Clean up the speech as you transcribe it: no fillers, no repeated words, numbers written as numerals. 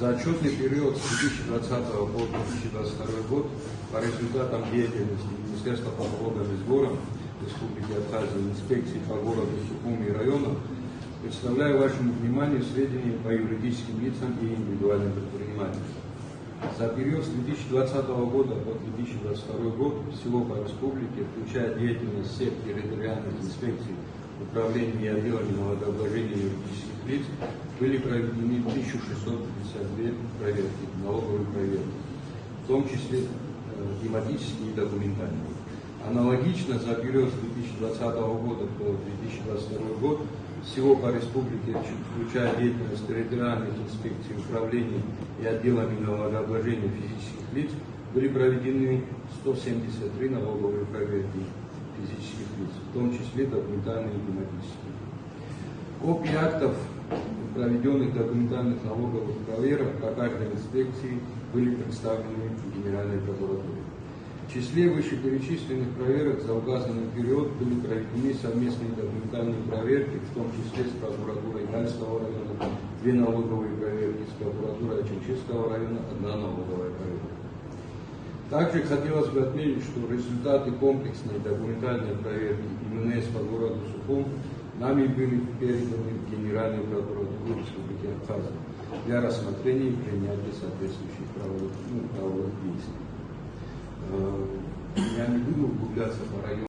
За отчетный период с 2020 по 2022 год по результатам деятельности Министерства по налогам и сборам Республики Абхазия, инспекции по городу Сухуми и районам представляю вашему вниманию сведения по юридическим лицам и индивидуальным предпринимателям. За период с 2020 года по 2022 год всего по республике, включая деятельность всех территориальных инспекций, управлений и отделами налогообложения юридических лиц, были проведены 1652 проверки, налоговые проверки, в том числе тематические и документальные. Аналогично за период с 2020 года по 2022 год всего по республике, включая деятельность территориальных инспекций, управлений и отделами налогообложения физических лиц, были проведены 173 налоговые проверки физических лиц, в том числе документальные и тематические. Копии актов проведенных документальных налоговых проверок по каждой инспекции были представлены Генеральной прокуратуре. В числе вышеперечисленных проверок за указанный период были проведены совместные документальные проверки, в том числе с прокуратурой Гальского района, 2 налоговые проверки, с прокуратурой Ачинческого района 1 налоговая проверка. Также хотелось бы отметить, что результаты комплексной документальной проверки МНС по городу Сухум нами были переданы в Генеральную прокуратуру Республики Абхазия для рассмотрения и принятия соответствующих правовых действий. Я не буду углубляться по району.